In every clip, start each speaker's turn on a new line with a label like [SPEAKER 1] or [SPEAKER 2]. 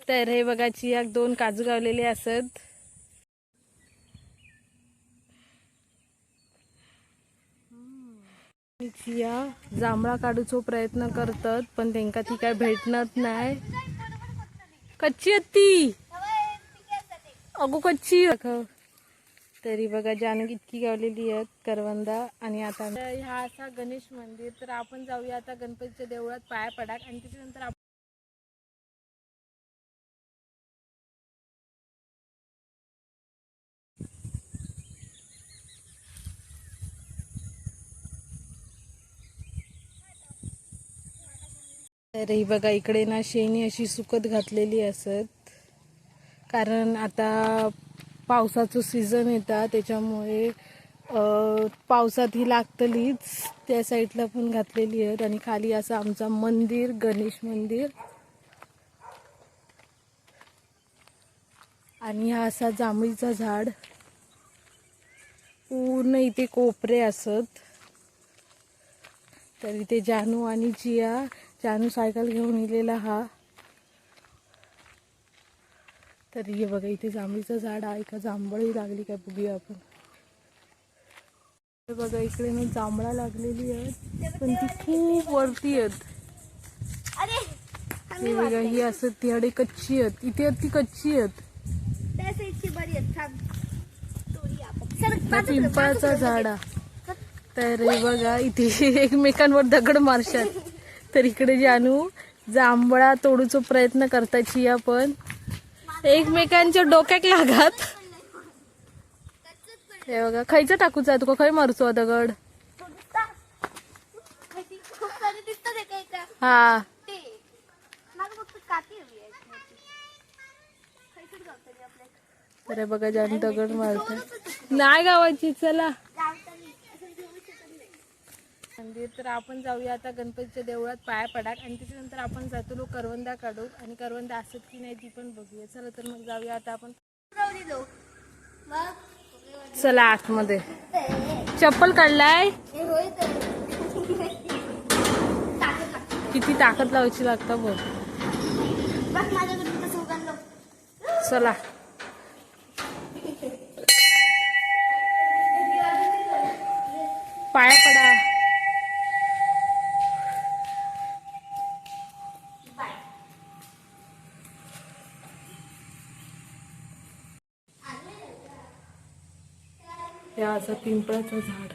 [SPEAKER 1] तर हे बघा चियाक 2 काजू गावलेले असत. चिया जांभळा काढूचो प्रयत्न करतात पण त्यांका ती काय भेटणत नाही. कच्ची ती अगो कच्ची. तरी बघा जानू इतकी गावलेली आहेत करवंदा. आणि आता ह्या असा गणेश मंदिर. तर आपण जाऊया आता गणपतीच्या देवळात पाया पडाक आणि त्याच्यानंतर तर ही बघा इकडे ना शेणी अशी सुकत घातलेली असत. कारण आता पावसाचं सीझन येता त्याच्यामुळे पावसात ही लागतलीच. त्या साईडला पण घातलेली आहेत. आणि खाली असं आमचा मंदिर गणेश मंदिर. आणि हा असा जांभळीचा झाड पूर्ण इथे कोपरे असत. तर इथे जानू आणि चिया. जानू सायकल घेऊन इलेला हा. तर हे बघा इथे जांभळीचं झाड आहे का जांभळी लागली काय बघूया आपण. बघा इकडे ना जांभळा लागलेली आहेत पण ती खूप वरती आहेत. हे बघा ही असत ती हडे कच्ची आहेत. इथे ती कच्ची आहेत. पिंपळाचा झाड. तर हे बघा इथे एकमेकांवर दगड मारशात. तर इकडे जानू जांभळा तोडूचा प्रयत्न करताची आपण एकमेकांच्या डोक्यात लागत. हे बघा खायचं टाकूचा तुका खय मारूचो दगड. हा अरे बघा जानू दगड मारत नाही गावाची. चला मंदिर. तर आपण जाऊया आता गणपतीच्या देवळात पाया पडाक आणि त्याच्यानंतर आपण जातो करवंदा काढू. आणि करवंदा असत की नाही ती पण बघूया. चला तर मग जाऊया आता आपण. चला आतमध्ये. चप्पल काढलाय. किती ताकद लावायची लागता बघ. चला पाया पडा. या असं पिंपळाचं झाड.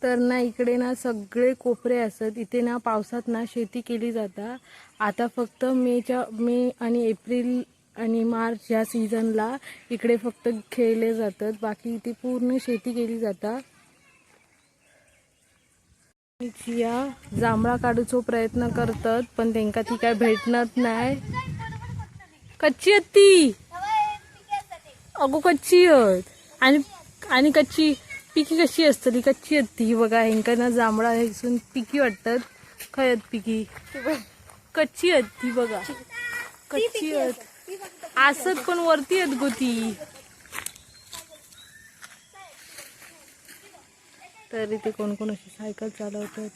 [SPEAKER 1] तर ना इकडे ना सगळे कोपरे असत. इथे ना पावसात ना शेती केली जाता. आता फक्त मे आणि एप्रिल आणि मार्च या सीझनला इकडे फक्त खेळले जातात. बाकी इथे पूर्ण शेती केली जाता. चिया जांभळा काढूचो प्रयत्न करतात पण त्यांका ती काय भेटणत नाही. कच्ची आहेत ती अगो कच्ची आहेत. आणि कच्ची पिकी कशी असतली कच्ची आहेत ती. बघा हेंका ना जांभळा हेसून पिकी वाटतात. खय आहेत पिकी कच्ची आहेत ती. बघा कच्ची आहेत असत पण वरती आहेत गो ती. तर इथे कोण कोण अशी सायकल चालवतात.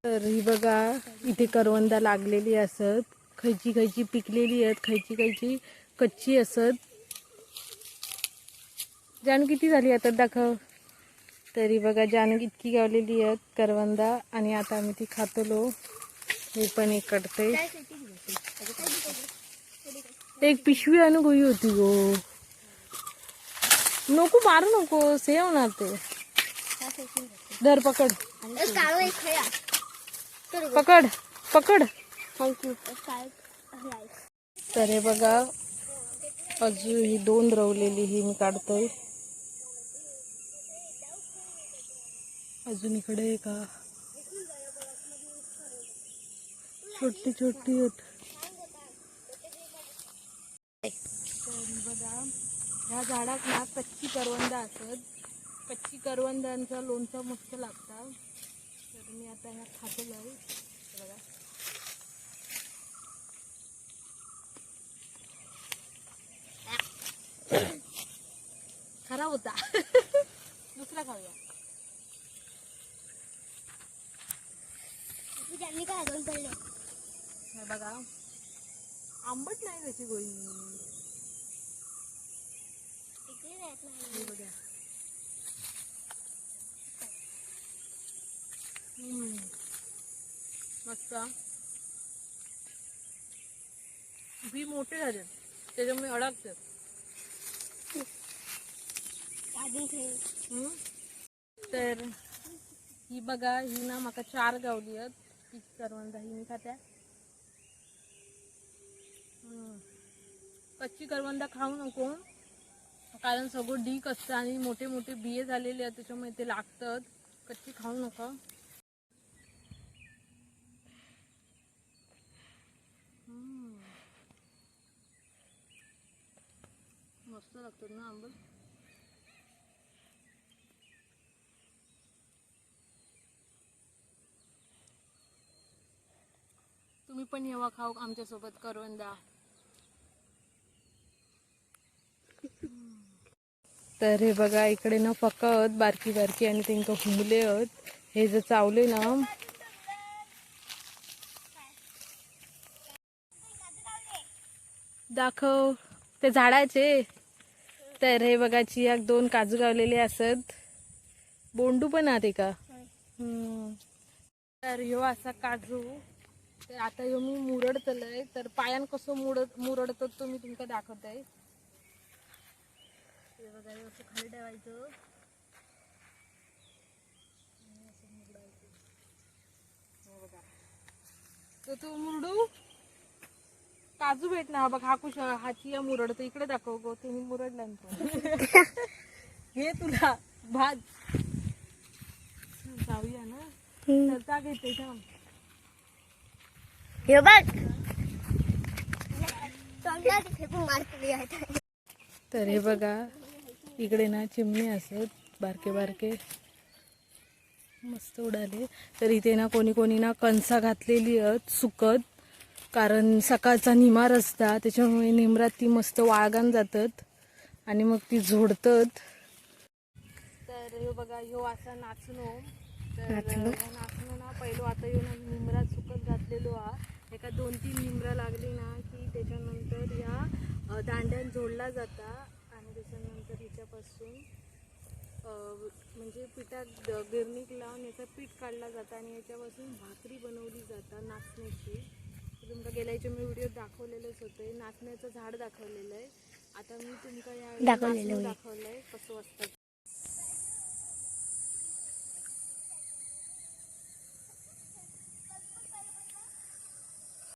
[SPEAKER 1] तर ही बघा इथे करवंदा लागलेली असत. खयची खयची पिकलेली आहेत खयची खयची कच्ची असत. जानू किती झाली आता दाखव. तरी बघा जानू इतकी गावलेली आहेत करवंदा. आणि आता आम्ही ती खातलो. मी पण एक कडते. एक पिशवी आणू गोई होती गो. नको मारू नको सेव होणार ते. धर पकड पकड पकड. थँक्यू. तर हे बघा अजून ही 2 रवलेली ही मी काढतोय. अजून इकडे का छोटी छोटी आहेत. बघा ह्या झाडात ना कच्ची करवंदा असत. कच्ची करवंदांचा लोणचं मस्त लागता. तर मी आता ह्या खातेल आहे. बघा खराब होता. दुसरा खाऊया. हे बघा आंबट नाही त्याची गोळी हे बघा. मस्त बी मोठे झाले त्याच्यामुळे अडकतात. तर ही बघा ही ना माका 4 गावली आहेत ती करवंदा ही मी खात्या. कच्ची करवंदा खाऊ नको कारण सगळं डीक असतं आणि मोठे मोठे बिये झालेले आहेत त्याच्यामुळे ते लागतात. कच्ची खाऊ नका. मस्त लागतात ना आंबट. तुम्ही पण येवा खाऊ आमच्यासोबत करवंदा. तर हे बघा इकडे ना फकत बारकी बारकी आणि त्यांना हुमले आहेत. हे जर चावले ना दाखव ते झाडाचे. तर हे बघा चियाक 2 काजू गावलेले असत. बोंडू पण आते का. तर ह्यो असा काजू. तर आता ह्यो मी मुरडतलंय तर पायान कसं मुरडतो तो मी तुमका दाखवतय. हे बघा हे असं खाली ठेवायचं. तर तू मुरडू काजू भेटणार बघ. हा कुश हा चिया मुरडतो. इकडे दाखव गो तुम्ही मुरडला हे तुला भात जाऊया ना तर त्या घेते थांब. तर हे बघा इकडे ना चिमणी असत बारके बारके मस्त उडाले. तर इथे ना कोणी कोणी ना कणसा घातलेली आहेत सुकत कारण सकाळचा निमार असता त्याच्यामुळे निमरात ती मस्त वाळगान जातात आणि मग ती झोडतात. तर ह्यो बघा ह्यो असा नाचणो. तर नाचणो ना पहिलो आता ह्यो ना निमरात सुकत घातलेलो हा. एका 2-3 निमरा लागली ना की त्याच्यानंतर या दांड्यान जोडला जाता आणि त्याच्यानंतर ह्याच्यापासून म्हणजे पिठात गिरणीक लावून याचा पीठ काढला जाता आणि याच्यापासून भाकरी बनवली जाता नाचण्याची. तुमका गेल्याच्या मी व्हिडिओ दाखवलेलंच होते. नाचण्याचं झाड दाखवलेलं आहे. आता मी तुमका या दाखवलंय कसं असतं